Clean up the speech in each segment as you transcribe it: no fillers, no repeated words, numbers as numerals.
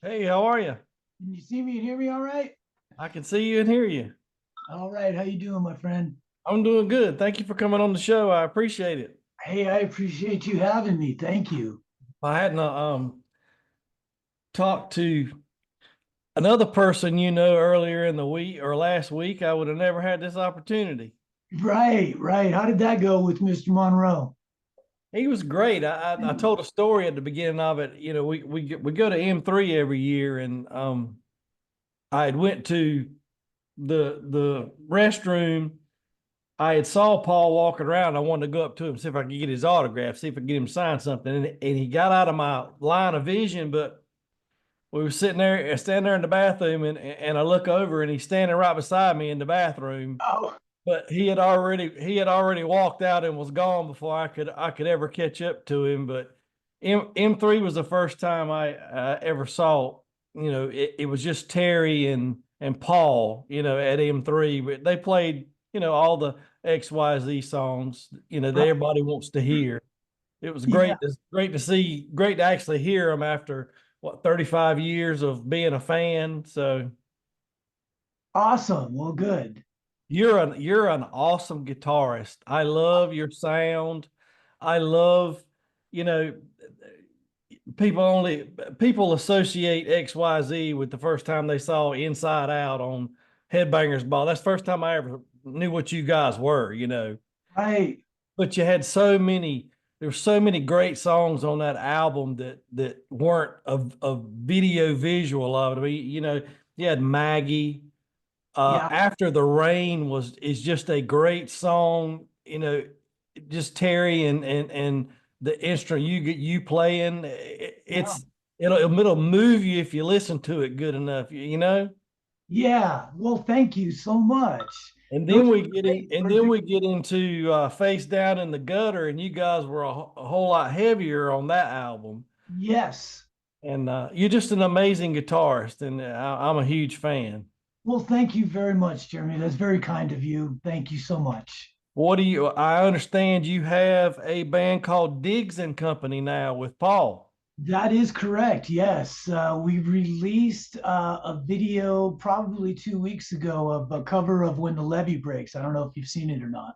Hey, how are you? Can you see me and hear me all right? I can see you and hear you. All right. How you doing, my friend? I'm doing good. Thank you for coming on the show. I appreciate it. Hey, I appreciate you having me. Thank you. If I hadn't talked to another person earlier in the week or last week, I would have never had this opportunity. Right, right. How did that go with Mr. Monroe? He was great. I told a story at the beginning of it. We go to M3 every year, and I had went to the restroom. I had saw Paul walking around. I wanted to go up to him, see if I could get his autograph, see if I could get him to sign something. And he got out of my line of vision, but we were standing there in the bathroom, and I look over and he's standing right beside me in the bathroom. Oh, But he had already walked out and was gone before I could ever catch up to him. But M3 was the first time I ever saw. It was just Terry and Paul. At M3, but they played all the XYZ songs. That right. everybody wants to hear. It was Yeah. great to actually hear them after what 35 years of being a fan. So Awesome. Well, good. you're an awesome guitarist. I love your sound. I love, you know, people associate XYZ with the first time they saw Inside Out on Headbangers Ball. That's the first time I ever knew what you guys were. Right. But there were so many great songs on that album that weren't a video visual of it. I mean, you had Maggie. Yeah. After the Rain is just a great song. Just Terry and the instrument you playing. Yeah. It'll move you if you listen to it good enough. Yeah. Well, thank you so much. And Those then we are get in, great. and Those then are, we get into Face Down in the Gutter, and you guys were a whole lot heavier on that album. yes. And you're just an amazing guitarist, and I'm a huge fan. Well, thank you very much, Jeremy. That's very kind of you. Thank you so much. I understand you have a band called Diggs and Company now with Paul. That is correct. Yes. We released a video probably 2 weeks ago of a cover of When the Levee Breaks. I don't know if you've seen it or not.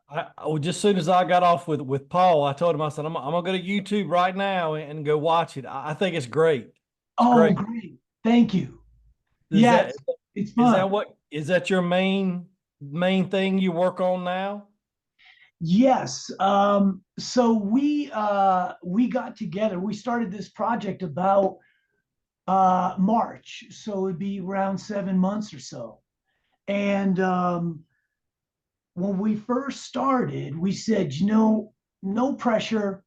Just as soon as I got off with Paul, I told him, I said, I'm gonna go to YouTube right now and go watch it. I think it's great. It's Oh, great. great. Thank you. Is Yes, that it's is fun. that what is that your main thing you work on now? Yes. So we got together. We started this project about March. So it'd be around 7 months or so. And when we first started, we said, no pressure.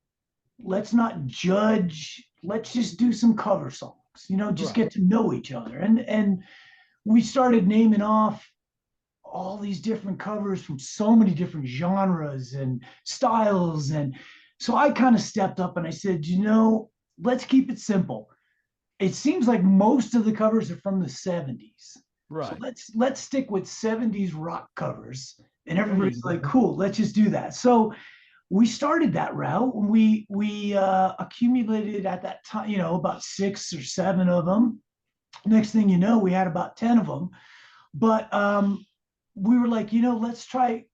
Let's not judge. Let's just do some cover songs, just Right. get to know each other. And we started naming off all these different covers from so many different genres and styles. And so I kind of stepped up and I said, let's keep it simple. It seems like most of the covers are from the 70s. So Right. let's stick with 70s rock covers. And There you everybody's like, go. cool, let's just do that. So we started that route and we accumulated at that time, about 6 or 7 of them. Next thing you know, we had about 10 of them. But we were like, let's try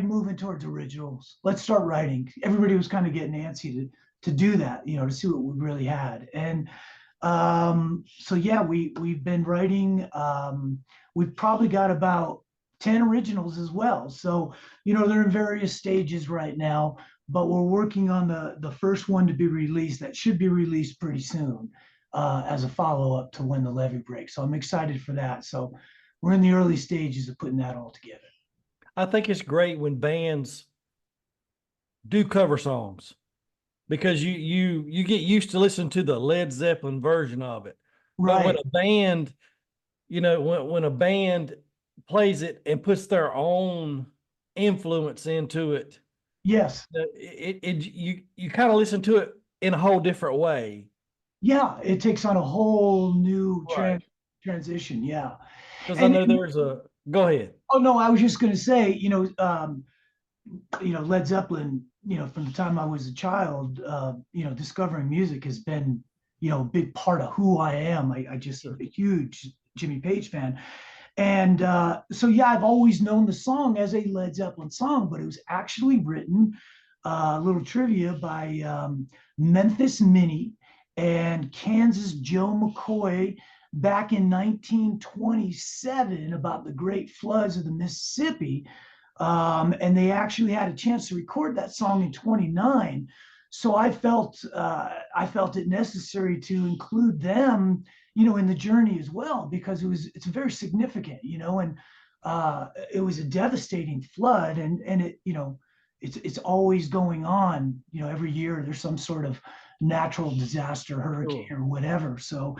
moving towards originals. Let's start writing. Everybody was kind of getting antsy to do that, to see what we really had. And so yeah, we've been writing. We've probably got about 10 originals as well. So, they're in various stages right now, but we're working on the first one to be released. That should be released pretty soon, as a follow-up to When the Levee Breaks. So I'm excited for that. So we're in the early stages of putting that all together. I think it's great when bands do cover songs because you get used to listening to the Led Zeppelin version of it. But when Right. a band, when a band plays it and puts their own influence into it, Yes. you kind of listen to it in a whole different way. Yeah. It takes on a whole new Right. transition. Yeah. Because I And know there's a go ahead. oh no, I was just going to say, Led Zeppelin, from the time I was a child, discovering music has been a big part of who I am. I just Sure. a huge Jimmy Page fan. And so, yeah, I've always known the song as a Led Zeppelin song, but it was actually written, a little trivia, by Memphis Minnie and Kansas Joe McCoy back in 1927 about the great floods of the Mississippi. And they actually had a chance to record that song in 29. So I felt it necessary to include them, in the journey as well, because it's very significant, and it was a devastating flood, and it's always going on, every year there's some sort of natural disaster, hurricane Sure. or whatever. So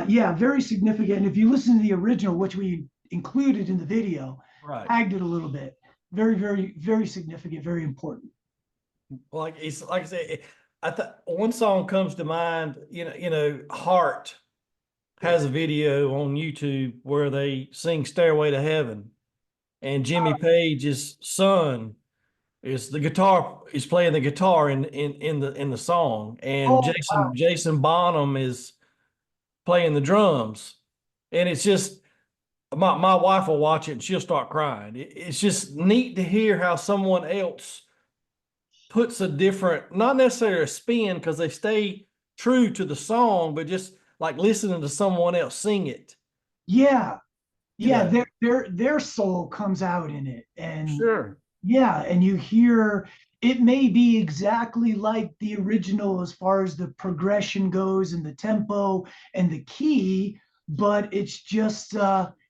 yeah, very significant. And if you listen to the original, which we included in the video, Right. tagged it a little bit, very, very, very significant, very important. Like it's like I said, I thought one song comes to mind, Heart has a video on YouTube where they sing Stairway to Heaven, and Jimmy Page's son is playing the guitar in the song, and Oh, Jason Bonham is playing the drums. And it's just my wife will watch it and she'll start crying. It's just neat to hear how someone else puts a different, not necessarily a spin because they stay true to the song, but just like listening to someone else sing it, yeah, you yeah, know. their soul comes out in it, and Sure. yeah, and you hear it may be exactly like the original as far as the progression goes and the tempo and the key, but it's just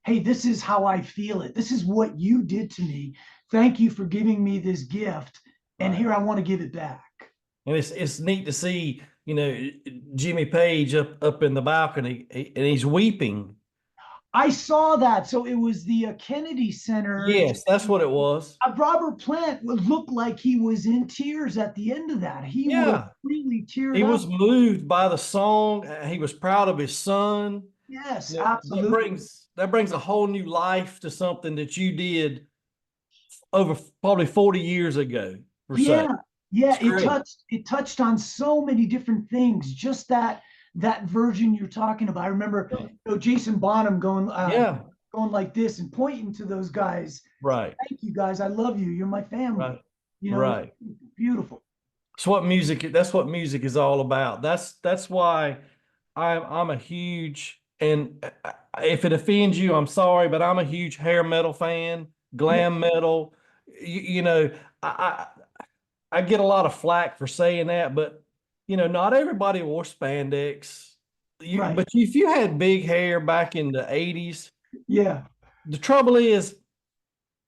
hey, this is how I feel it. This is what you did to me. Thank you for giving me this gift, and Right. here I want to give it back. And it's neat to see, Jimmy Page up in the balcony and he's weeping. I saw that. So it was the Kennedy Center. Yes, that's what it was. Robert Plant would look like he was in tears at the end of that. He was Yeah. really teared He up. was moved by the song. He was proud of his son. Yes, That absolutely. brings a whole new life to something that you did over probably 40 years ago, per se. Yeah, yeah. It's It great. touched on so many different things. Just that version you're talking about. I remember, Jason Bonham Yeah. going like this and pointing to those guys. Right. Thank you guys. I love you. You're my family. Right. You know, Right. beautiful. That's what music is all about. That's why I'm a huge, and if it offends you, I'm sorry, but I'm a huge hair metal fan, Yeah, glam metal. I I get a lot of flack for saying that, but not everybody wore spandex. right. But if you had big hair back in the 80s, Yeah, the trouble is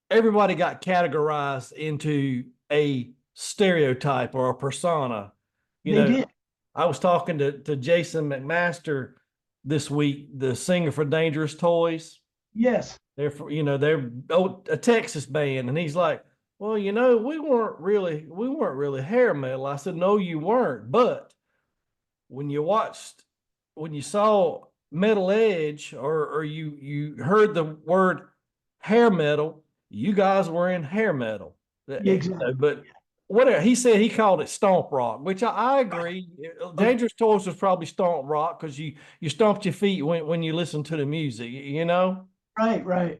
everybody got categorized into a stereotype or a persona. You they know, did. I was talking to Jason McMaster this week, the singer for Dangerous Toys. Yes. They're a Texas band, and he's like, well, we weren't really hair metal. I said, no, you weren't. But when when you saw Metal Edge, or you heard the word hair metal, you guys were in hair metal. Yeah, exactly. But whatever he said, he called it stomp rock, which I agree. Okay. Dangerous Toys was probably stomp rock because you stomped your feet when you listen to the music. Right, right.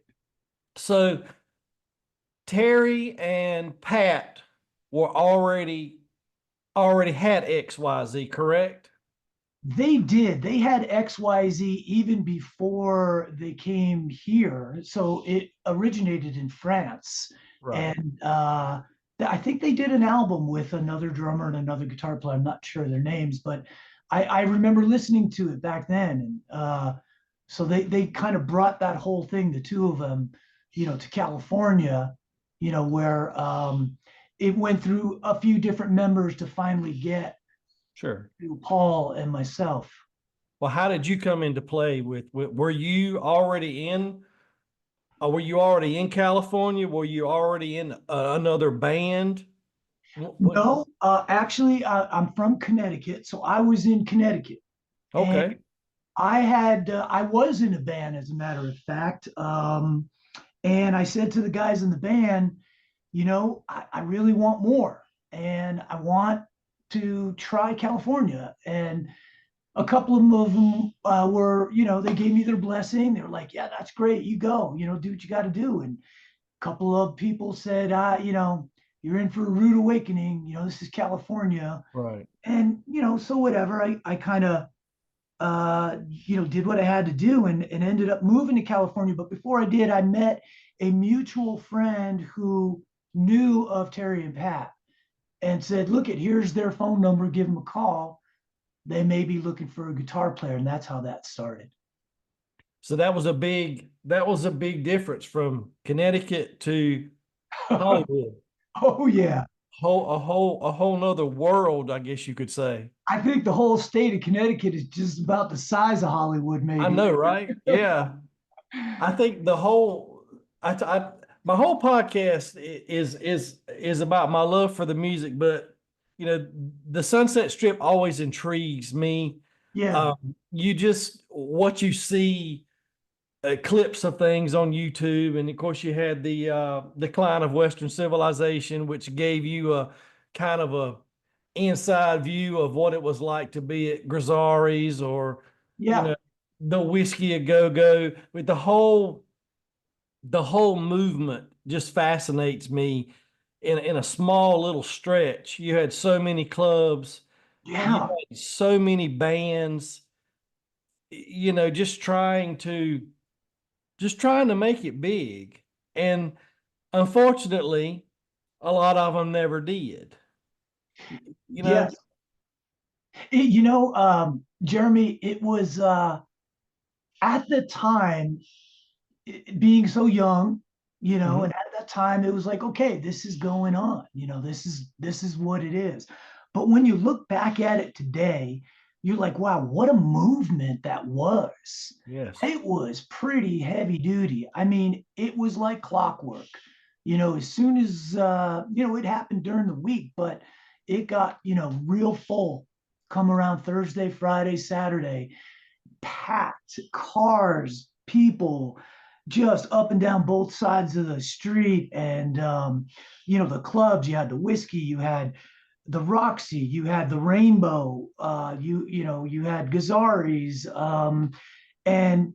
So Terry and Pat were already had XYZ, correct? They did. They had XYZ even before they came here. So it originated in France. Right. And I think they did an album with another drummer and another guitar player. I'm not sure their names, but I remember listening to it back then. And so they kind of brought that whole thing, the two of them, to California, where it went through a few different members to finally get Sure. to Paul and myself. Well, how did you come into play were you already in, were you already in California? Were you already in another band? No, actually, I'm from Connecticut, so I was in Connecticut, and Okay. I was in a band, as a matter of fact. And I said to the guys in the band, I really want more, and I want to try California. And A couple of them were, they gave me their blessing. They were like, yeah, that's great. You go, do what you got to do. And a couple of people said, you're in for a rude awakening. This is California. Right. And, so whatever, I kind of, did what I had to do and ended up moving to California. But before I did, I met a mutual friend who knew of Terry and Pat and said, look, here's their phone number, give them a call. They may be looking for a guitar player. And that's how that started. So that was a big difference from Connecticut to Hollywood. Oh, yeah. A whole nother world, I guess you could say. I think the whole state of Connecticut is just about the size of Hollywood, I maybe. know, right? Yeah. I think my whole podcast is about my love for the music, but the Sunset Strip always intrigues me. Yeah. You just what you see clips of things on YouTube, and of course you had the decline of Western civilization, which gave you a kind of a inside view of what it was like to be at Grizzari's or you Yeah. know the Whiskey a Go Go. With the whole movement just fascinates me. In a small little stretch, you had so many clubs, you Yeah. had so many bands, just trying to make it big. And unfortunately, a lot of them never did. You know, Yes. Jeremy, it was at the time, being so young, Mhm. and at that time it was like, okay, this is going on, this is what it is. But when you look back at it today, you're like, wow, what a movement that was. Yes. It was pretty heavy duty. I mean, it was like clockwork. As soon as it happened during the week, but it got real full come around Thursday, Friday, Saturday, packed cars, people just up and down both sides of the street. And, the clubs, you had the Whiskey, you had the Roxy, you had the Rainbow, you had Gazzari's, and,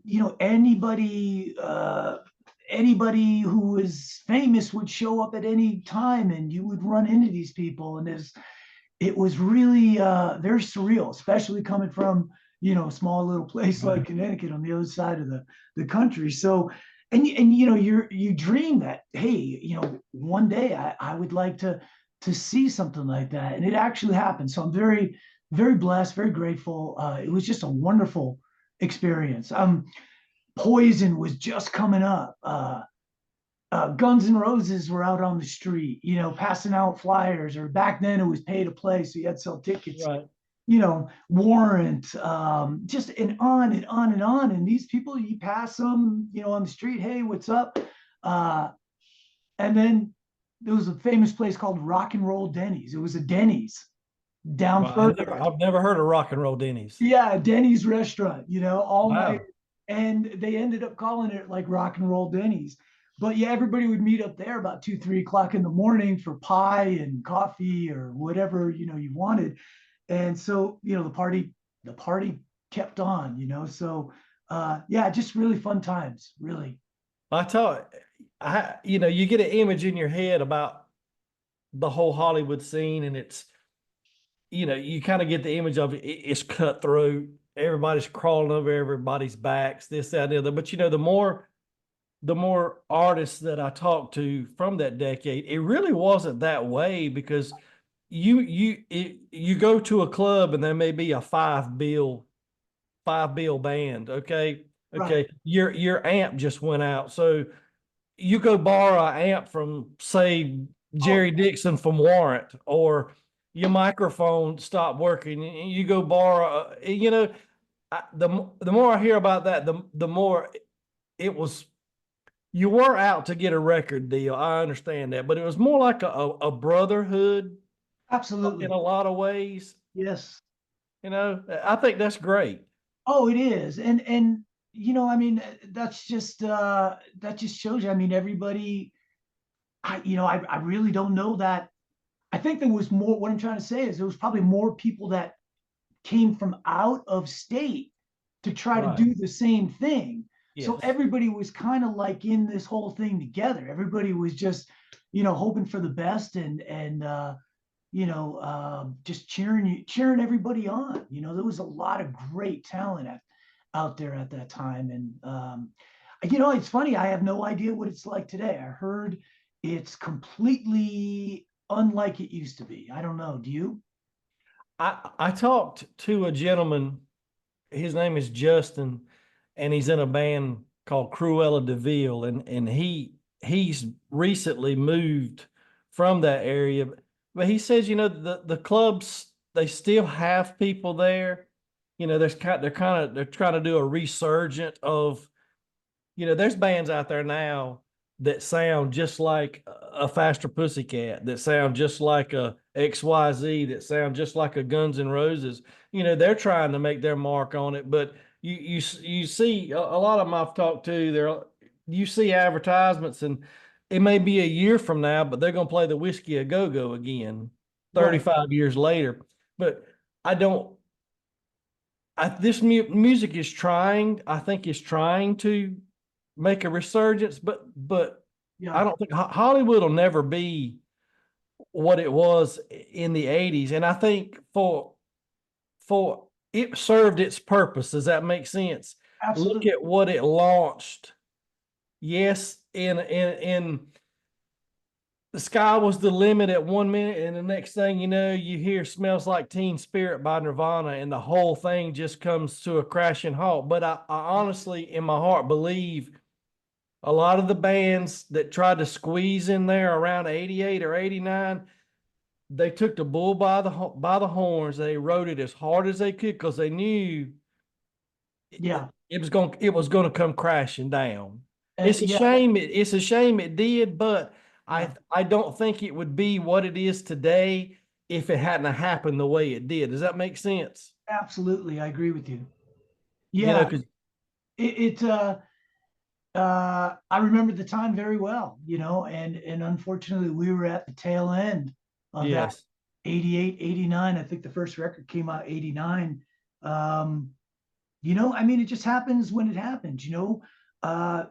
anybody who was famous would show up at any time and you would run into these people. And it was really very surreal, especially coming from a small little place like Right. Connecticut on the other side of the country. So, and you dream that, hey, one day I would like to see something like that, and it actually happened. So I'm very very blessed, very grateful. It was just a wonderful experience. Poison was just coming up. Guns N' Roses were out on the street, passing out flyers, or back then it was pay to play, so you had to sell tickets, Right. Warrant, just and on and on and on. And these people, you pass them, on the street, hey, what's up? Uh, and then there was a famous place called Rock and Roll Denny's. It was a Denny's down Well, I further. never, I've never heard of Rock and Roll Denny's. Yeah, Denny's restaurant, all night. Wow. And they ended up calling it like Rock and Roll Denny's. But yeah, everybody would meet up there about 2, 3 o'clock in the morning for pie and coffee or whatever, you wanted. And so, the party kept on, So yeah, just really fun times, really. I taught, you get an image in your head about the whole Hollywood scene, and you kind of get the image of it's cutthroat. Everybody's crawling over everybody's backs, this, that, and the other. But the more artists that I talked to from that decade, it really wasn't that way, because you go to a club and there may be a five bill band. Okay. Right. Okay. Your amp just went out. So you go borrow an amp from, say, Oh, Jerry Dixon from Warrant, or your microphone stopped working and you go borrow, the more I hear about that, the more it was, you were out to get a record deal. I understand that, but it was more like a brotherhood in absolutely. a lot of ways. Yes. I think that's great. Oh, it is. And I mean, that just shows you. I mean, everybody, I really don't know that. I think there was more. What I'm trying to say is there was probably more people that came from out of state to try to Right. do the same thing. So Yes. everybody was kind of like in this whole thing together. Everybody was just, hoping for the best and just cheering everybody on. There was a lot of great talent out there at that time. And it's funny. I have no idea what it's like today. I heard it's completely unlike it used to be. I don't know. Do you? I talked to a gentleman, his name is Justin, and he's in a band called Cruella de Vil, and he's recently moved from that area. But he says, the clubs, they still have people there. They're trying to do a resurgent of, there's bands out there now that sound just like a Faster Pussycat, that sound just like a XYZ, that sound just like a Guns N' Roses. They're trying to make their mark on it, but you see a lot of them I've talked to, you see advertisements, and it may be a year from now, but they're going to play the Whiskey a Go Go again, Right. 35 years later. But I don't. This music is trying. I think is trying to make a resurgence, but I Yeah. don't think Hollywood will never be what it was in the 80s. And I think for it served its purpose. Does that make sense? Look Absolutely. at what it launched. Yes, in the sky was the limit at 1 minute, and the next thing you know, you hear "Smells Like Teen Spirit" by Nirvana, and the whole thing just comes to a crashing halt. But I honestly, in my heart, believe a lot of the bands that tried to squeeze in there around 88 or 89, they took the bull by the horns. They wrote it as hard as they could because they knew Yeah. it was going to come crashing down. It's a Yeah. shame. It's a shame it did, but Yeah. I don't think it would be what it is today if it hadn't happened the way it did. Does that make sense? Absolutely. I agree with you. You know, Yeah. because I remember the time very well, and unfortunately we were at the tail end of that yes, 88, 89. I think the first record came out 89. I mean, it just happens when it happens.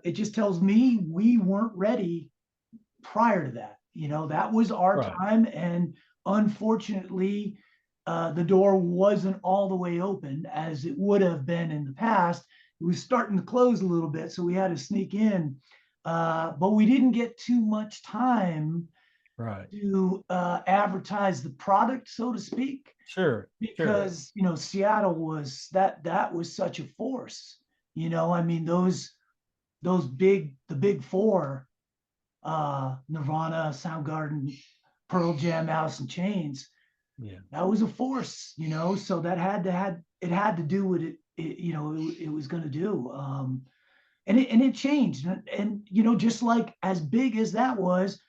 It just tells me we weren't ready prior to that. That was our right, time. And unfortunately, the door wasn't all the way open as it would have been in the past. It was starting to close a little bit, so we had to sneak in. But we didn't get too much time right, to advertise the product, so to speak, sure, sure, because Seattle was that was such a force. I mean the big four, Nirvana, Soundgarden, Pearl Jam, Alice in Chains. yeah. That was a force, so that had to do what it was going to do. And it changed, and just like as big as that was,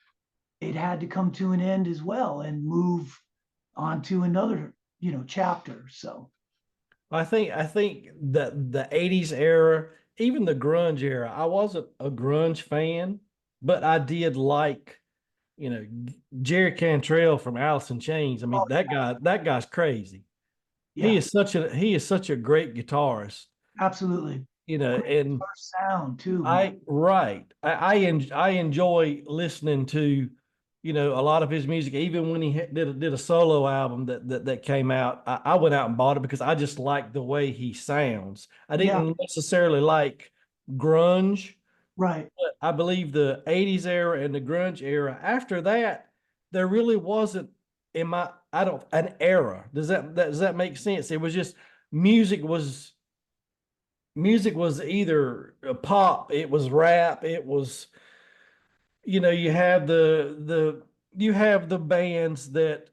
it had to come to an end as well and move on to another chapter. So I think that the 80s era, even the grunge era, I wasn't a grunge fan, but I did like, Jerry Cantrell from Alice in Chains. I oh mean, that guy's crazy. He yeah, is such a great guitarist, absolutely. Great and guitar sound too, man. I enjoy listening to, a lot of his music. Even when he did a solo album that came out, I went out and bought it because I just like the way he sounds. I Yeah, didn't necessarily like grunge, right. but I believe the 80s era and the grunge era. After that, there really wasn't in my I don't an era. Does that make sense? It was just music was music was either pop, it was rap, it was, you have the bands that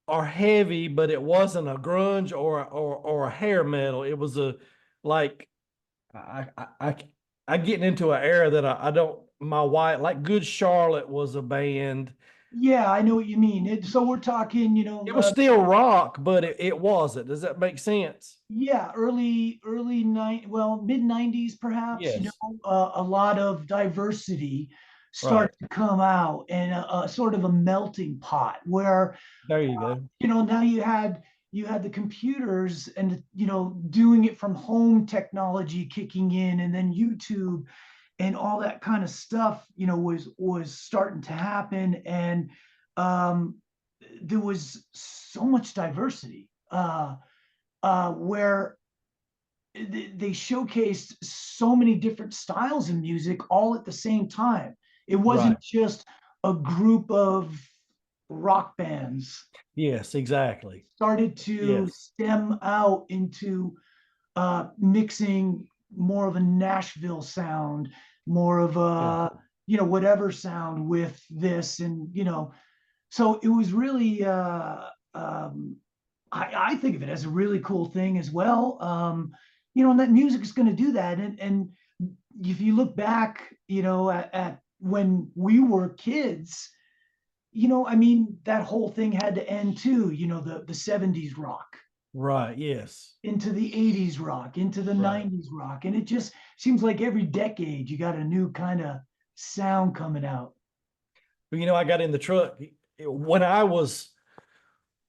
are heavy, but it wasn't a grunge or a hair metal. It was a like I getting into an era that I don't my wife like Good Charlotte was a band. Yeah, I know what you mean. So we're talking, It was still rock, but it wasn't. Does that make sense? yeah, mid 90s perhaps. Yes. A lot of diversity Right. started to come out, and a sort of a melting pot where There you go. now you had you had the computers and, doing it from home technology kicking in, and then YouTube and all that kind of stuff, was starting to happen. And there was so much diversity, where they showcased so many different styles of music all at the same time. It Right. wasn't just a group of rock bands. Yes, exactly. Started to Yes. stem out into mixing more of a Nashville sound, more of Yeah. a, whatever sound with this. And, so it was really, I think of it as a really cool thing as well. And that music is going to do that. And if you look back, at when we were kids, I mean, that whole thing had to end too, the 70s rock Right. Yes. into the 80s rock, into the Right. 90s rock. And it just seems like every decade you got a new kind of sound coming out. But I got in the truck when I was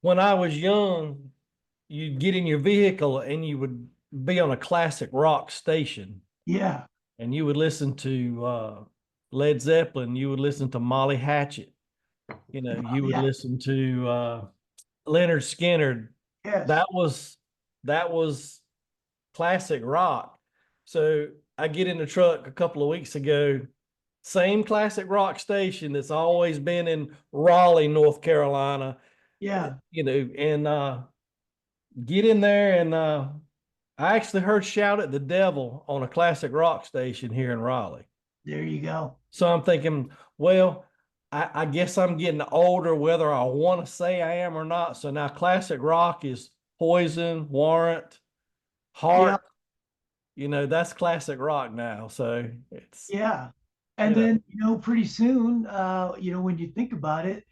young, you'd get in your vehicle and you would be on a classic rock station Yeah. and you would listen to Led Zeppelin, you would listen to Molly Hatchet, you would Yeah. listen to Leonard Skinner. Yes. That was classic rock. So I get in the truck a couple of weeks ago, same classic rock station that's always been in Raleigh, North Carolina, Yeah. and get in there and I actually heard Shout at the Devil on a classic rock station here in Raleigh. There you go. So I'm thinking, well, I guess I'm getting older, whether I want to say I am or not. So now classic rock is Poison, Warrant, Yeah. Heart. That's classic rock now. So it's, Yeah. And you know, then, pretty soon, when you think about it,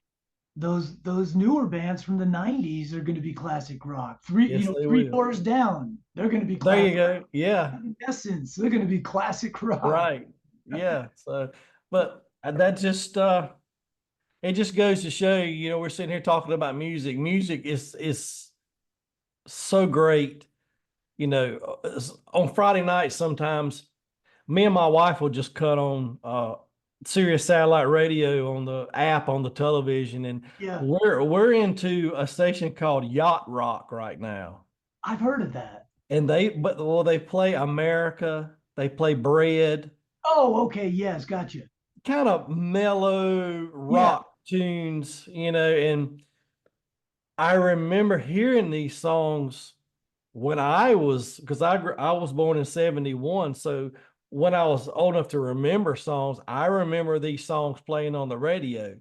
those newer bands from the 90s are going to be classic rock. yes, they Three will. doors down, they're going to be There you classic. go. Yeah, Essence, they're going to be classic rock. right. Yeah. So, but that just, it just goes to show you, we're sitting here talking about music. Music is so great. On Friday nights, sometimes me and my wife will just cut on Sirius satellite radio on the app on the television, and Yeah. we're into a station called Yacht Rock right now. I've heard of that. And they play America, they play Bread, Oh, okay. Yes. Gotcha. kind of mellow Yeah. rock tunes, and I remember hearing these songs when because I was born in 71. So when I was old enough to remember songs, I remember these songs playing on the radio.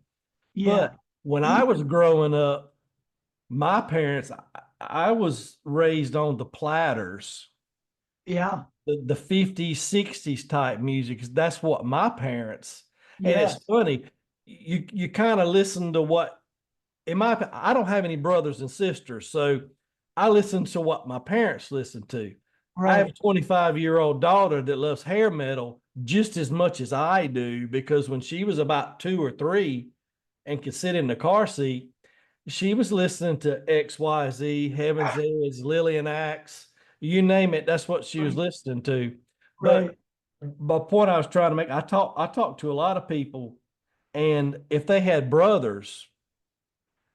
Yeah. But when I was growing up, my parents, I was raised on the platters, Yeah. the 50s, 60s type music. That's what my parents, and it's Yes. funny, you kind of listen to what I don't have any brothers and sisters, so I listen to what my parents listened to. I have a Right. 25-year-old daughter that loves hair metal just as much as I do because when she was about 2 or 3 and could sit in the car seat, she was listening to XYZ, Heaven's Edge, Lillian Axe, you name it. That's what she was Right. listening to. But Right. the point I was trying to make, I talked to a lot of people, and if they had brothers,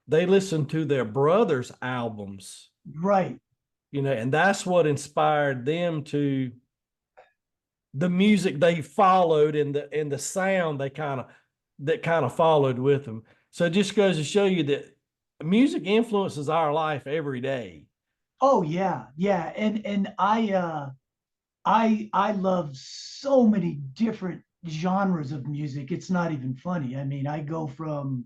they listened to their brothers' albums, Right. and that's what inspired them to the music they followed and the sound that kind of followed with them. So it just goes to show you that music influences our life every day. Oh yeah. Yeah. And I love so many different genres of music. It's not even funny. I mean, I go from,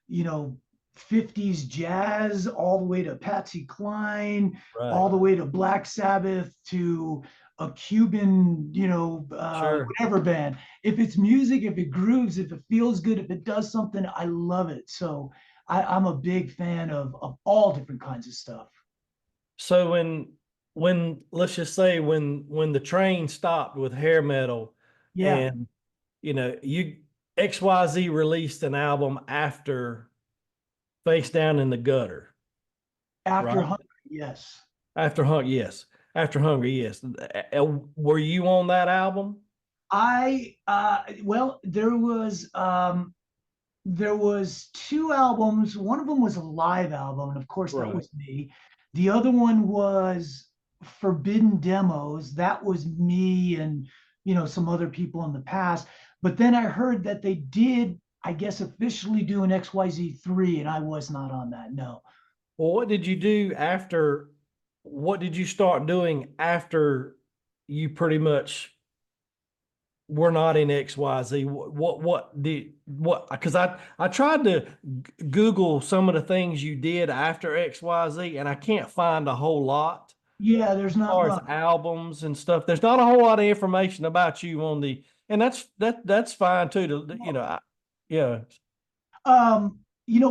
you know, 50s jazz all the way to Patsy Cline, all Right. the way to Black Sabbath, to a Cuban, Sure. whatever band. If it's music, if it grooves, if it feels good, if it does something, I love it. So I'm a big fan of all different kinds of stuff. So when let's just say when the train stopped with hair metal Yeah. and you XYZ released an album after Face Down in the Gutter. After right? Hungry, yes. After Hunger, yes. After Hunger, yes. Were you on that album? Well, there was two albums. One of them was a live album, and of course that Right. was me. The other one was Forbidden Demos. That was me and some other people in the past. But then I heard that they did, I guess, officially do an XYZ 3, and I was not on that. No. Well, what did you do after? What did you start doing after you pretty much were not in XYZ? What did what? Because I tried to Google some of the things you did after XYZ, and I can't find a whole lot Yeah, there's as not far as much. albums and stuff. There's not a whole lot of information about you on the, and that's fine too. Yeah,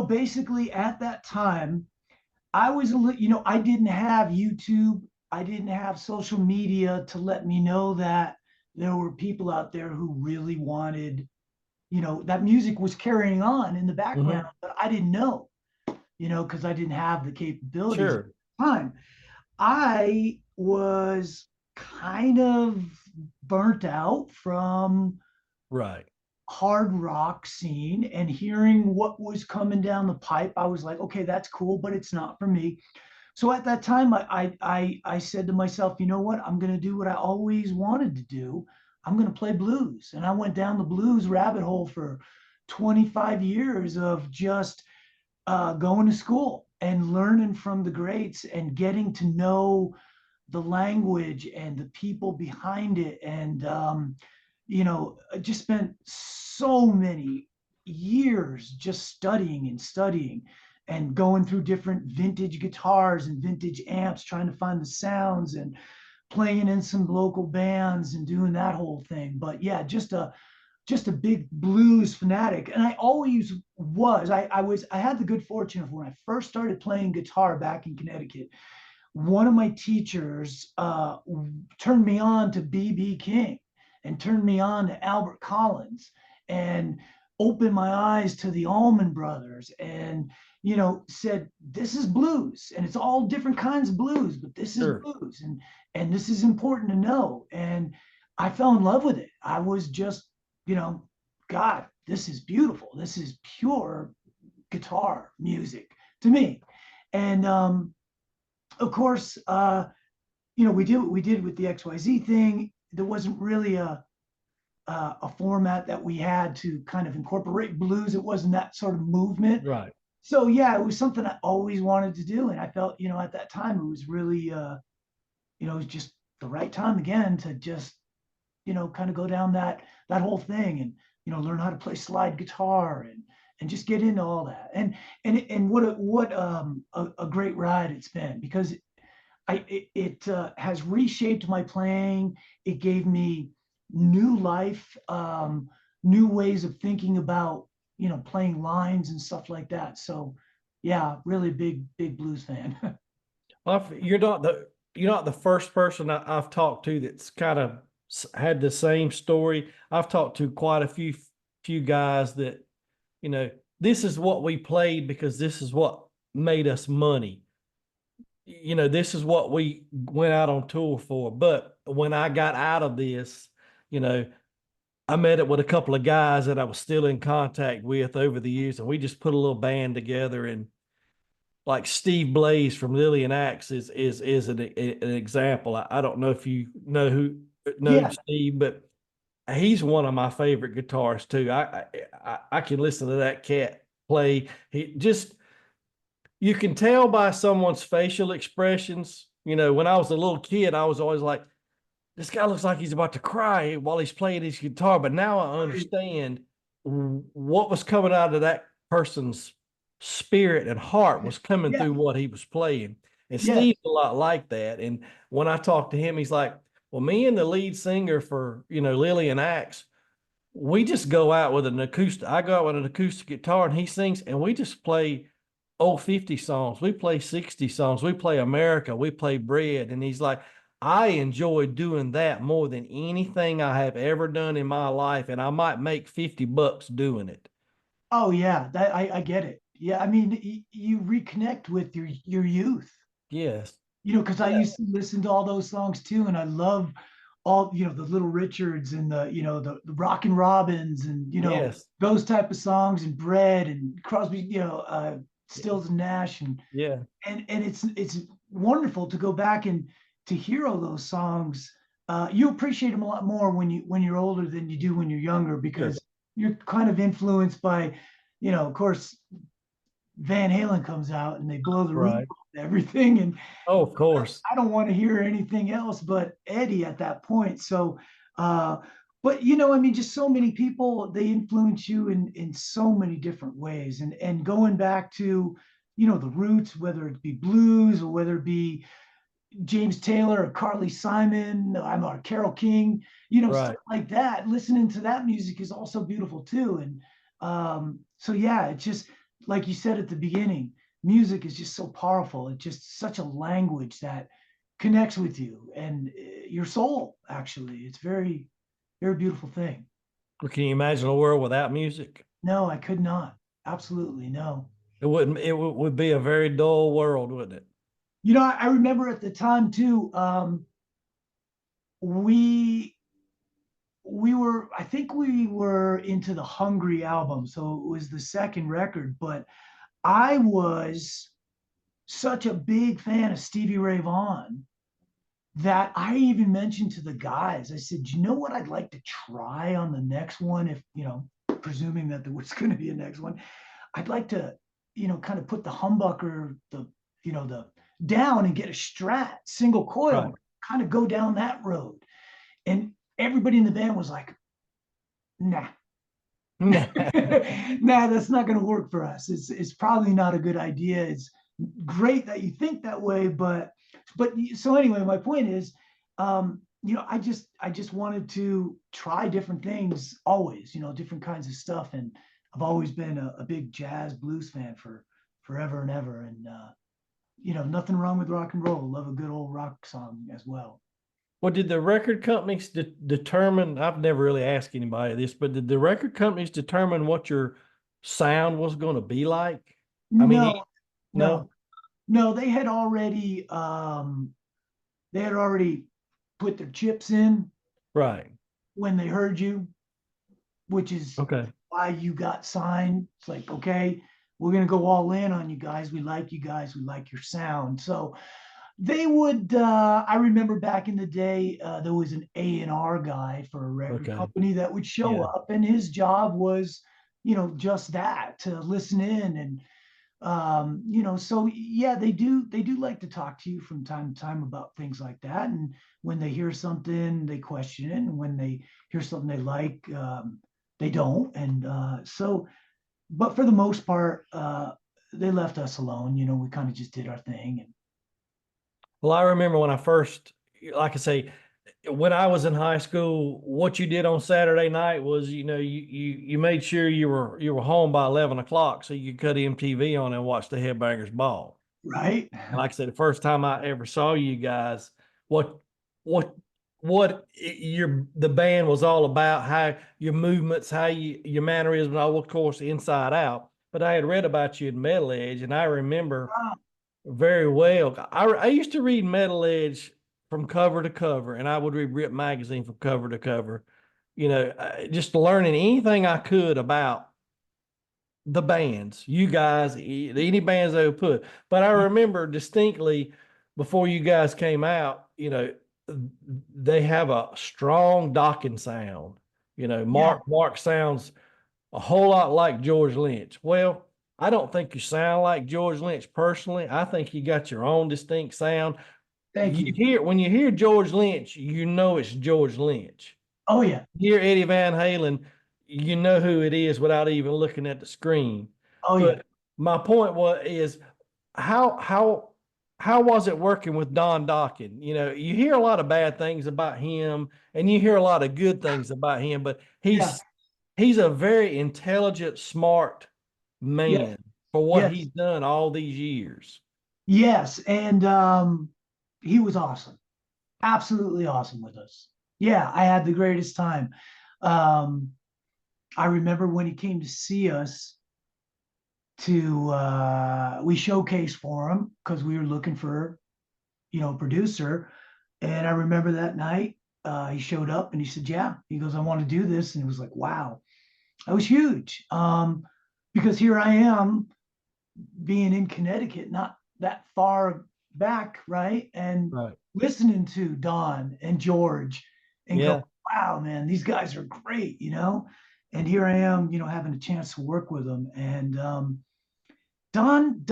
Basically at that time, I was I didn't have YouTube. I didn't have social media to let me know that there were people out there who really wanted, that music was carrying on in the background, hmm, but I didn't know, because I didn't have the capabilities at sure, the time. I was kind of burnt out from right, hard rock scene and hearing what was coming down the pipe. I was like, okay, that's cool, but it's not for me. So at that time, I said to myself, you know what? I'm going to do what I always wanted to do. I'm going to play blues. And I went down the blues rabbit hole for 25 years of just going to school and learning from the greats and getting to know the language and the people behind it. And, I just spent so many years just studying and studying and going through different vintage guitars and vintage amps, trying to find the sounds and playing in some local bands and doing that whole thing. But yeah, just a big blues fanatic. And I always was. I had the good fortune of when I first started playing guitar back in Connecticut, one of my teachers turned me on to BB King and turned me on to Albert Collins and opened my eyes to the Allman Brothers and said this is blues and it's all different kinds of blues, but this is sure. blues and this is important to know. And I fell in love with it. I was just, God, this is beautiful. This is pure guitar music to me. And of course, we did what we did with the XYZ thing. There wasn't really a format that we had to kind of incorporate blues. It wasn't that sort of movement. Right. So yeah, it was something I always wanted to do, and I felt, at that time it was really, it was just the right time again to just, kind of go down that whole thing and learn how to play slide guitar and just get into all that. And what a great ride it's been because it has reshaped my playing. It gave me new life, new ways of thinking about playing lines and stuff like that. So yeah, really big blues fan. Well, you're not the first person I've talked to that's kind of had the same story. I've talked to quite a few guys that, you know, this is what we played because this is what made us money. You know, this is what we went out on tour for. But when I got out of this, you know, I met it with a couple of guys that I was still in contact with over the years, and we just put a little band together. And like Steve Blaze from Lillian Axe is an example. I don't know if you know Yeah, Steve, but he's one of my favorite guitarists too. I can listen to that cat play. He just, you can tell by someone's facial expressions. You know, when I was a little kid, I was always like, this guy looks like he's about to cry while he's playing his guitar. But now I understand what was coming out of that person's spirit and heart was coming yeah, through what he was playing. And yeah. Steve's a lot like that. And when I talked to him, he's like, well, me and the lead singer for, Lillian Axe, we just go out with an acoustic. I go out with an acoustic guitar and he sings, and we just play old 50 songs. We play 60 songs. We play America. We play Bread. And he's like, I enjoy doing that more than anything I have ever done in my life. And I might make $50 doing it. Oh yeah, that I get it. Yeah, I mean, you reconnect with your youth, Yes. because I used to listen to all those songs too, and I love all, the Little Richards and the Rockin' Robins and Yes. those type of songs and Bread and Crosby, Yeah. Stills and Nash Yeah. and it's wonderful to go back and to hear all those songs. You appreciate them a lot more when you're older than you do when you're younger Sure. because you're kind of influenced by, of course, Van Halen comes out and they blow the roof Right. off everything, and Oh, of course. I don't want to hear anything else but Eddie at that point. So, but I mean, just so many people they influence you in so many different ways, and going back to the roots, whether it be blues or whether it be James Taylor or Carly Simon, I'm a Carole King, stuff Right. like that. Listening to that music is also beautiful too. And so yeah, it's just like you said at the beginning, music is just so powerful. It's just such a language that connects with you and your soul. Actually, it's very, very beautiful thing. Well, can you imagine a world without music? No, I could not. Absolutely no. It wouldn't, would be a very dull world, wouldn't it? I remember at the time too. We I think we were into the Hungry album, so it was the second record, but I was such a big fan of Stevie Ray Vaughan that I even mentioned to the guys, I said, you know what I'd like to try on the next one, if, presuming that there was going to be a next one, I'd like to, kind of put the humbucker, the down and get a Strat single coil, Right. kind of go down that road. And everybody in the band was like, nah, nah, that's not going to work for us. It's probably not a good idea. It's great that you think that way, but so anyway, my point is, I just wanted to try different things always, different kinds of stuff, and I've always been a big jazz blues fan for forever and ever, and nothing wrong with rock and roll. Love a good old rock song as well. Well, did the record companies determine? I've never really asked anybody this, but did the record companies determine what your sound was going to be like? I mean, No, no, no, no. They had already put their chips in right. when they heard you, which is Okay. why you got signed. It's like, okay, we're gonna go all in on you guys. We like you guys. We like your sound. So they would. I remember back in the day, there was an A&R guy for a record Okay. company that would show Yeah. up, and his job was, just that, to listen in and so yeah, they do like to talk to you from time to time about things like that, and when they hear something they question it, and when they hear something they like, they don't, and so but for the most part, they left us alone. We kind of just did our thing, and Well, I remember when I first, like I say, when I was in high school, what you did on Saturday night was, you made sure you were home by 11 o'clock so you could cut MTV on and watch the Headbangers Ball. right. And like I said, the first time I ever saw you guys, what what the band was all about, how your movements, how your mannerisms, all of course inside out. But I had read about you in Metal Edge, and I remember very well. I used to read Metal Edge from cover to cover, and I would read Rip magazine from cover to cover. Just learning anything I could about the bands, you guys, any bands they would put. But I remember distinctly before you guys came out, they have a strong docking sound. Yeah, Mark sounds a whole lot like George Lynch. Well, I don't think you sound like George Lynch personally. I think you got your own distinct sound. thank you. When you hear George Lynch, you know it's George Lynch. Oh yeah. You hear Eddie Van Halen, you know who it is without even looking at the screen. Oh yeah. But my point is how how how was it working with Don Dokken? You hear a lot of bad things about him and you hear a lot of good things about him, but Yeah. he's a very intelligent, smart Yes. man for what Yes. he's done all these years. Yes. And he was awesome, absolutely awesome with us. Yeah, I had the greatest time. Um, I remember when he came to see us, we showcased for him because we were looking for, a producer. And I remember that night, he showed up and he said, "Yeah." He goes, "I want to do this." And it was like, wow, that was huge. Because here I am being in Connecticut, not that far back, right? And Right. listening to Don and George and go, Yeah. wow, man, these guys are great, And here I am, having a chance to work with them. And Don,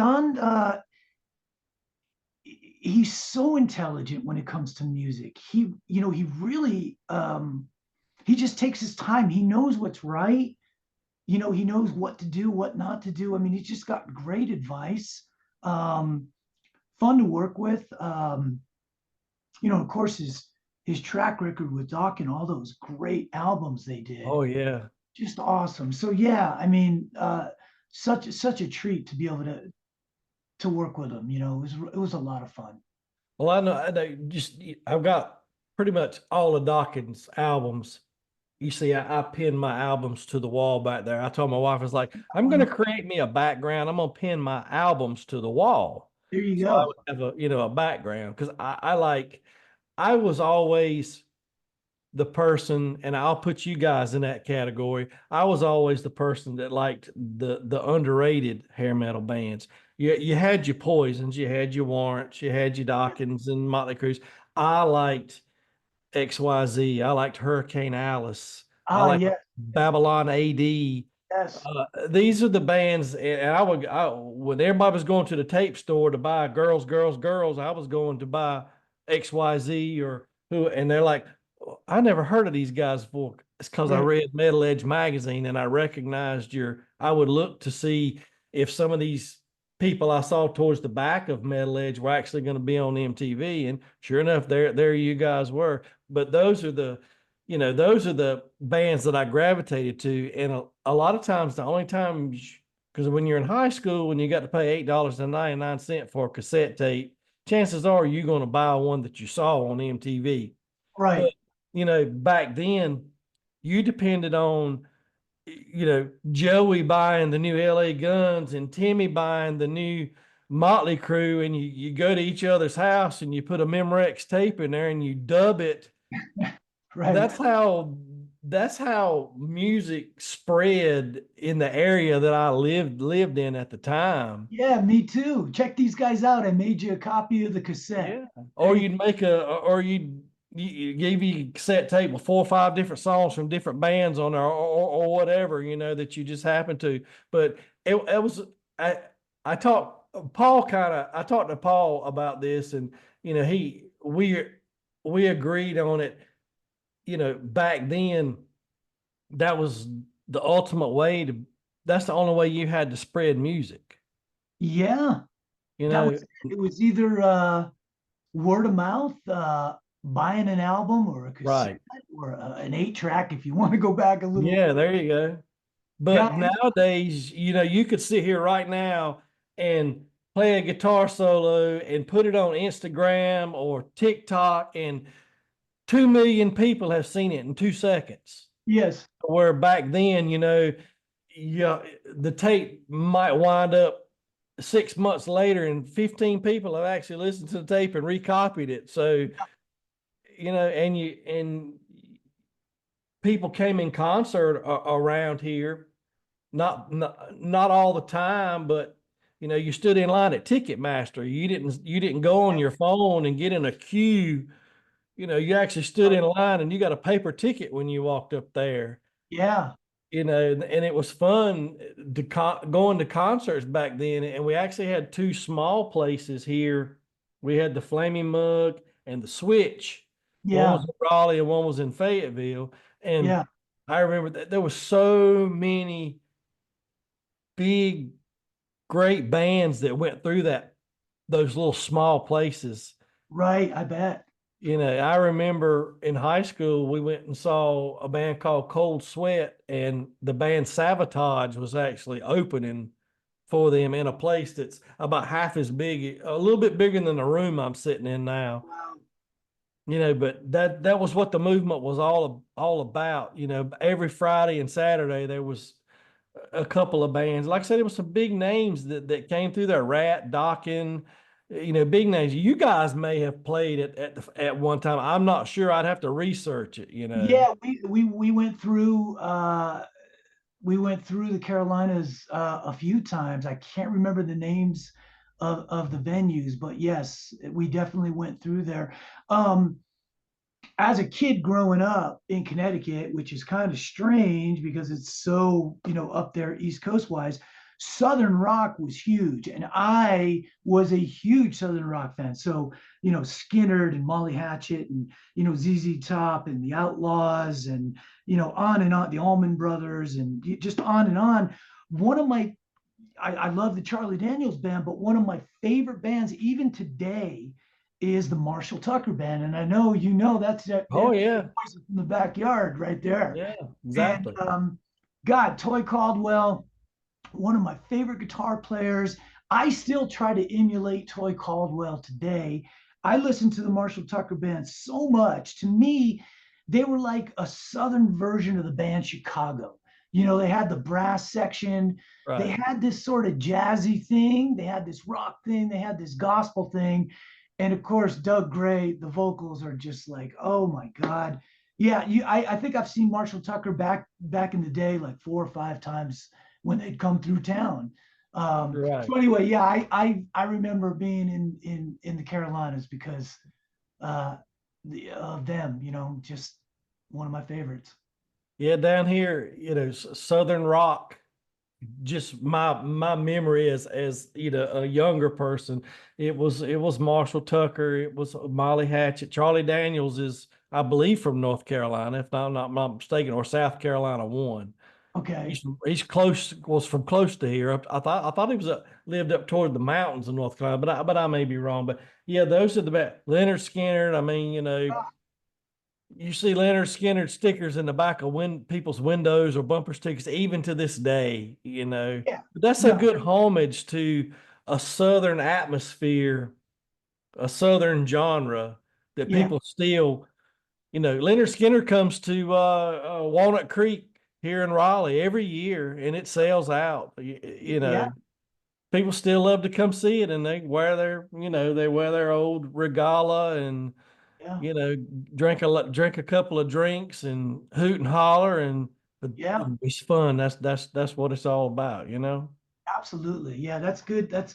he's so intelligent when it comes to music. He really, he just takes his time. He knows what's right. He knows what to do, what not to do. I mean, he's just got great advice. Um, Fun to work with. Of course, his track record with Doc and all those great albums they did, Oh yeah. just awesome. So yeah, I mean, such a treat to be able to work with him. It was a lot of fun. Well, I know just I've got pretty much all of Dawkins' albums. You see, I pinned my albums to the wall back there. I told my wife, I was like, I'm going to create me a background. I'm going to pin my albums to the wall. There you So I go. would have a background because I was always the person, and I'll put you guys in that category. I was always the person that liked the underrated hair metal bands. You had your Poisons, you had your Warrants, you had your Dawkins and Motley Crue's. I liked XYZ. I liked Hurricane Alice. I Ah, liked yes, Babylon AD. yes, These are the bands, and when everybody was going to the tape store to buy Girls, Girls, Girls, I was going to buy XYZ or who, and they're like, I never heard of these guys before. It's because I right, read Metal Edge magazine and I recognized I would look to see if some of these people I saw towards the back of Metal Edge were actually going to be on MTV. And sure enough, there you guys were. But those are the bands that I gravitated to. And a lot of times, the only time, because when you're in high school, when you got to pay $8.99 for a cassette tape, chances are you're going to buy one that you saw on MTV. But, right. back then, you depended on, Joey buying the new LA Guns and Timmy buying the new Motley Crue, and you go to each other's house and you put a Memorex tape in there and you dub it. Right. That's how music spread in the area that I lived in at the time. Yeah, me too. Check these guys out. I made you a copy of the cassette. Yeah. There Or you you'd make or you gave you a cassette tape with 4 or 5 different songs from different bands on there, or whatever, that you just happened to. But it was I I talked I talked to Paul about this, and we agreed on it. Back then, that was the ultimate way to that's the only way you had to spread music. Yeah, You that know, was it. Was either word of mouth, buying an album or a cassette right. or an 8 track if you want to go back a little. Yeah, there you go. But Guys, nowadays, you could sit here right now and play a guitar solo and put it on Instagram or TikTok, and 2 million people have seen it in 2 seconds. yes, Where back then, yeah, the tape might wind up 6 months later and 15 people have actually listened to the tape and recopied it. So, and people came in concert around here, not all the time, but you stood in line at Ticketmaster. You didn't go on your phone and get in a queue. You actually stood in line and you got a paper ticket when you walked up there. yeah, And it was fun to going to concerts back then. And we actually had 2 small places here. We had the Flaming Mug and the Switch. One yeah, was in Raleigh and one was in Fayetteville. And yeah, I remember that there was so many big, great bands that went through those little small places. right. I bet. I remember in high school, we went and saw a band called Cold Sweat, and the band Sabotage was actually opening for them in a place that's about half as big, a little bit bigger than the room I'm sitting in now. Wow. But that was what the movement was all about. Every Friday and Saturday there was a couple of bands. Like I said, it was some big names that came through there. Rat, Dokken, big names. You guys may have played at one time. I'm not sure. I'd have to research it. Yeah, we went through the Carolinas a few times. I can't remember the names of the venues, but yes, we definitely went through there. Um, as a kid growing up in Connecticut, which is kind of strange because it's so, up there East Coast wise, Southern rock was huge. And I was a huge Southern rock fan. So, Skinner and Molly Hatchet and, ZZ Top and the Outlaws and, on and on, the Allman Brothers and just on and on. One of my, I love the Charlie Daniels band, but one of my favorite bands, even today, is the Marshall Tucker Band. And I know that's that Oh yeah, in the backyard right there. yeah, And exactly. God, Toy Caldwell, one of my favorite guitar players. I still try to emulate Toy Caldwell today. I listen to the Marshall Tucker Band so much. To me, they were like a southern version of the band Chicago. They had the brass section. They Right. had this sort of jazzy thing. They had this rock thing. They had this gospel thing. And of course, Doug Gray, the vocals are just like, oh my God. Yeah, I think I've seen Marshall Tucker back in the day like 4 or 5 times when they'd come through town. Right. So anyway, yeah, I remember being in the Carolinas because uh, of them, just one of my favorites. Yeah, down here, Southern rock. Just my memory as a younger person, it was Marshall Tucker, it was Molly Hatchet. Charlie Daniels is, I believe, from North Carolina, if I'm not mistaken, or South Carolina one. Okay. He's close, was from close to here. I thought he lived up toward the mountains of North Carolina, but I may be wrong. But yeah, those are the best. Leonard Skinner. I mean, you see Leonard Skinner stickers in the back of people's windows or bumper stickers, even to this day. Yeah. But that's a No. good homage to a Southern atmosphere, a Southern genre that Yeah. people still, Leonard Skinner comes to Walnut Creek here in Raleigh every year and it sells out. Yeah. People still love to come see it and they wear their old regala and Yeah. you know, drink a couple of drinks and hoot and holler and Yeah. it's fun. That's what it's all about. Absolutely. Yeah, that's good. That's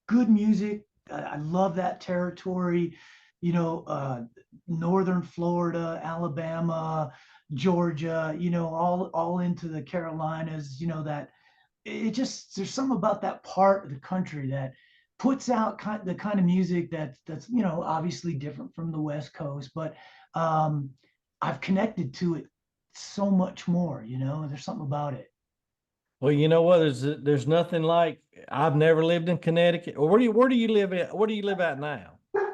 good music. I love that territory. Northern Florida, Alabama, Georgia, all into the Carolinas, that it just there's something about that part of the country that puts out the kind of music that's obviously different from the West Coast, but um, I've connected to it so much more. There's something about it. Well, you know what? There's nothing like I've never lived in Connecticut. Or where do you live at? Where do you live at now?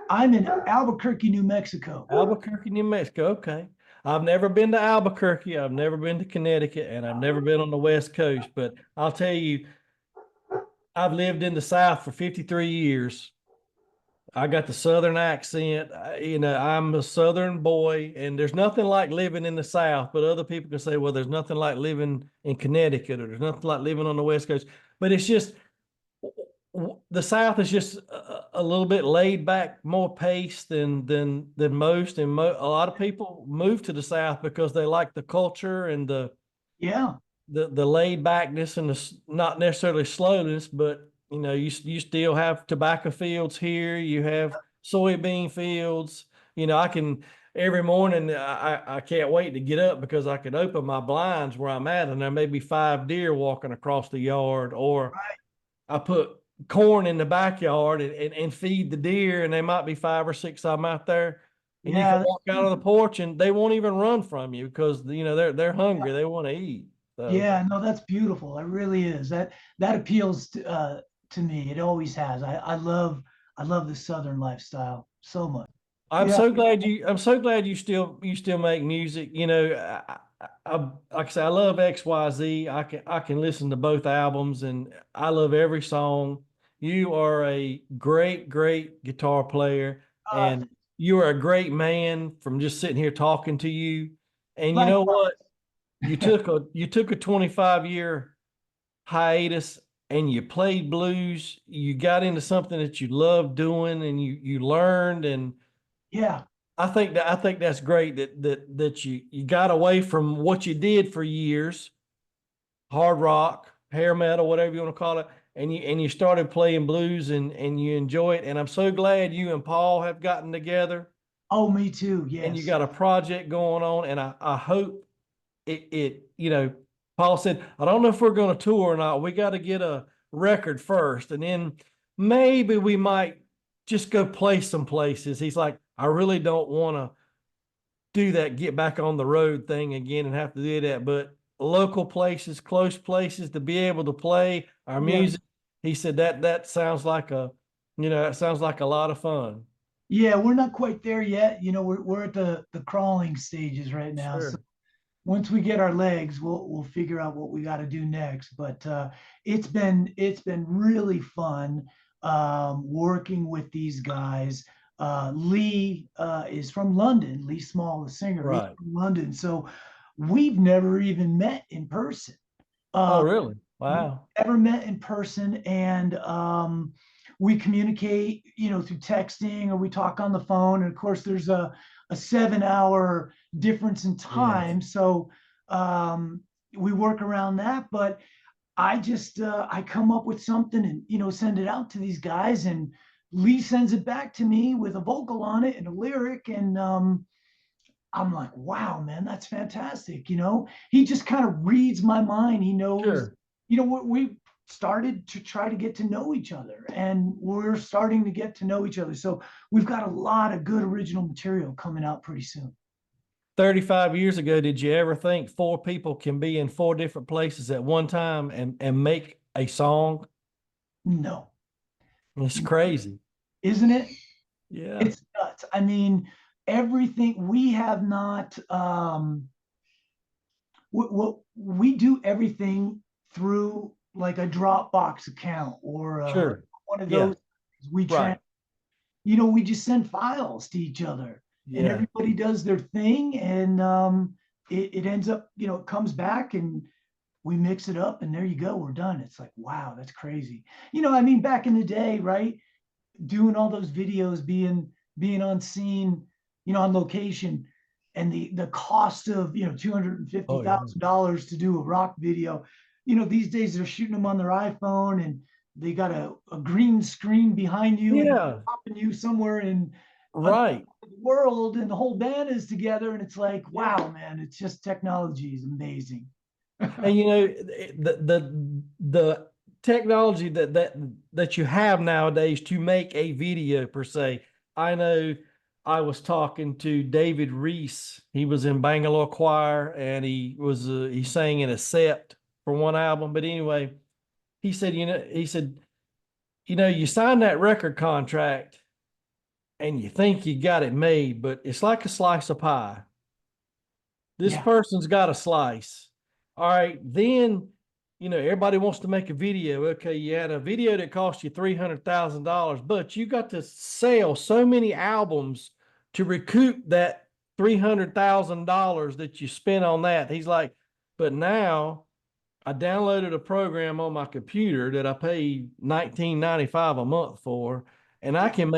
I'm in Albuquerque, New Mexico. Albuquerque, New Mexico. Okay. I've never been to Albuquerque. I've never been to Connecticut, and I've never been on the West Coast. But I'll tell you, I've lived in the South for 53 years. I got the Southern accent. I'm a Southern boy, and there's nothing like living in the South. But other people can say, well, there's nothing like living in Connecticut, or there's nothing like living on the West Coast. But it's just the South is just a little bit laid back, more paced than most. And a lot of people move to the South because they like the culture and the Yeah. the the laid backness and not necessarily slowness, but you still have tobacco fields here. You have soybean fields. I can every morning. I can't wait to get up because I can open my blinds where I'm at, and there may be 5 deer walking across the yard, or I put corn in the backyard and feed the deer, and there might be 5 or 6 of them out there. And you can Yeah. walk out on the porch and they won't even run from you because they're hungry. They want to eat. So Yeah, no, that's beautiful. It really is. That appeals to me. It always has. I love the Southern lifestyle so much. I'm Yeah. so glad you still make music. Like I say, I love XYZ. I can listen to both albums and I love every song. You are a great, great guitar player Uh, and you are a great man from just sitting here talking to you. And you know Likewise. what? You took a 25-year hiatus and you played blues, you got into something that you loved doing and you learned. And Yeah. I think that's great that you got away from what you did for years, hard rock, hair metal, whatever you want to call it, and you started playing blues and you enjoy it. And I'm so glad you and Paul have gotten together Oh, me too. and you Yes. got a project going on. And I hope Paul said, I don't know if we're going to tour or not. We got to get a record first, and then maybe we might just go play some places. He's like, I really don't want to do that, get back on the road thing again and have to do that. But local places, close places to be able to play our Yeah. music. He said that sounds like that sounds like a lot of fun. Yeah, we're not quite there yet. We're at the crawling stages right now. So Sure. once we get our legs, we'll figure out what we got to do next. But it's been really fun working with these guys. Lee is from London. Lee Small, the singer, he's Right. from London. So we've never even met in person. Oh, Uh, really? we Wow. never met in person, and we communicate, through texting or we talk on the phone. And of course, there's a 7 hour difference in Yes. time, so um, we work around that. But I come up with something and send it out to these guys, and Lee sends it back to me with a vocal on it and a lyric, and I'm like, wow, man, that's fantastic. He just kind of reads my mind. He knows, Sure. we started to try to get to know each other, and we're starting to get to know each other. So we've got a lot of good original material coming out pretty soon. 35 years ago, did you ever think four people can be in four different places at one time and make a song? No, It's crazy. isn't it? Yeah. It's nuts. I mean, everything we have not, we do everything through like a Dropbox account or Sure. one of Yeah. those. We Right. we just send files to each other, and Yeah. everybody does their thing, and it ends up, it comes back, and we mix it up, and there you go, we're done. It's like, wow, that's crazy. I mean, back in the day, right? Doing all those videos, being on scene, on location, and the cost of two hundred and fifty Oh, yeah. thousand dollars to do a rock video. These days they're shooting them on their iPhone, and they got a green screen behind you, and Yeah. popping you somewhere in another Right. world, and the whole band is together, and it's like, Yeah. wow, man, it's just technology is amazing. And the technology that you have nowadays to make a video per se. I know I was talking to David Reese. He was in Bangalore Choir and he sang in a set for one album. But anyway, he said, you signed that record contract and you think you got it made, but it's like a slice of pie. This Yeah. person's got a slice. All right, then everybody wants to make a video. Okay, you had a video that cost you $300,000, but you got to sell so many albums to recoup that $300,000 that you spent on that. He's like, but now I downloaded a program on my computer that I paid $19.95 a month for, and I can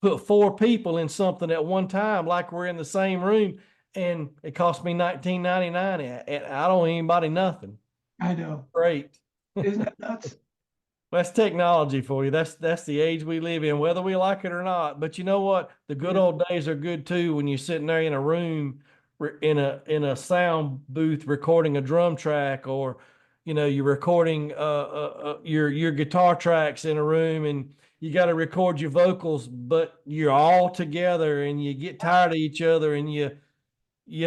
put four people in something at one time, like we're in the same room, and it cost me $19.99, and I don't owe anybody nothing. I know. Great. Isn't that nuts? That's technology for you. That's the age we live in, whether we like it or not. But you know what? The good Yeah. old days are good too when you're sitting there in a room in a sound booth recording a drum track, or you're recording your guitar tracks in a room, and you got to record your vocals, but you're all together and you get tired of each other and you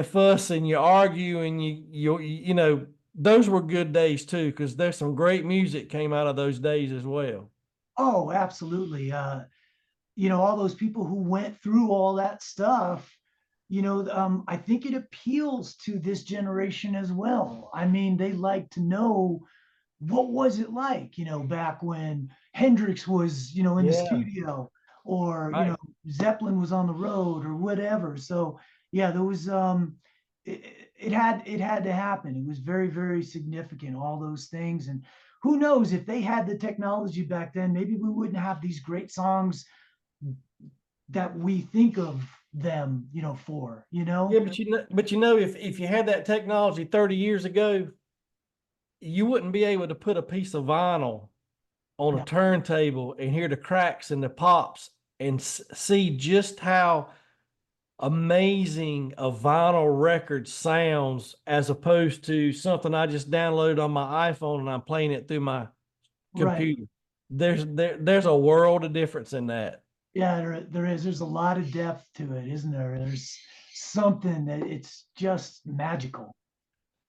fuss and you argue and those were good days too, because there's some great music came out of those days as well. Oh, absolutely. All those people who went through all that stuff, I think it appeals to this generation as well. I mean, they like to know what was it like, back when Hendrix was, in the Yeah. studio, or, Right. Zeppelin was on the road or whatever. So yeah, there was, it had to happen. It was very, very significant, all those things. And who knows, if they had the technology back then, maybe we wouldn't have these great songs that we think of them, for, Yeah, but if you had that technology 30 years ago, you wouldn't be able to put a piece of vinyl on a No. turntable and hear the cracks and the pops and see just how amazing a vinyl record sounds as opposed to something I just download on my iPhone and I'm playing it through my Right. computer. There's a world of difference in that. Yeah, there is. There's a lot of depth to it, isn't there? There's something that it's just magical.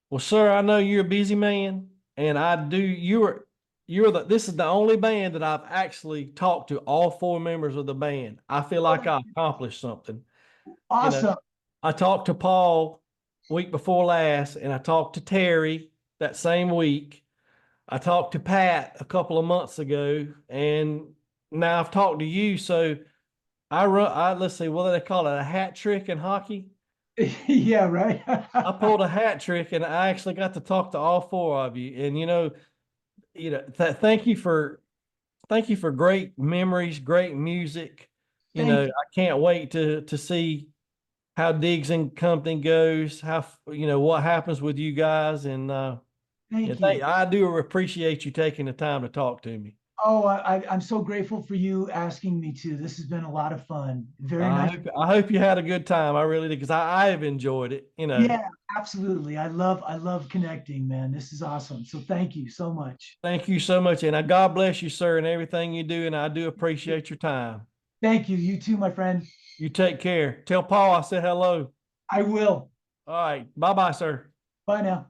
Well, sir, I know you're a busy man, and this is the only band that I've actually talked to all four members of the band. I feel Oh, like I accomplished something. You know, awesome. I talked to Paul week before last, and I talked to Terry that same week. I talked to Pat a couple of months ago, and now I've talked to you. So let's see, what do they call it? A hat trick in hockey? Yeah, right. I pulled a hat trick and I actually got to talk to all four of you. And thank you for great memories, great music. Thank you. I can't wait to see how Diggs and Company goes, how what happens with you guys. And Thank you. I do appreciate you taking the time to talk to me. Oh, I'm so grateful for you asking me to. This has been a lot of fun. Very nice. I hope you had a good time. I really did because I have enjoyed it. Yeah, absolutely. I love connecting, man. This is awesome. So thank you so much. Thank you so much. And God bless you, sir, and everything you do. And I do appreciate your time. Thank you. You too, my friend. You take care. Tell Paul I said hello. I will. All right. Bye bye, sir. Bye now.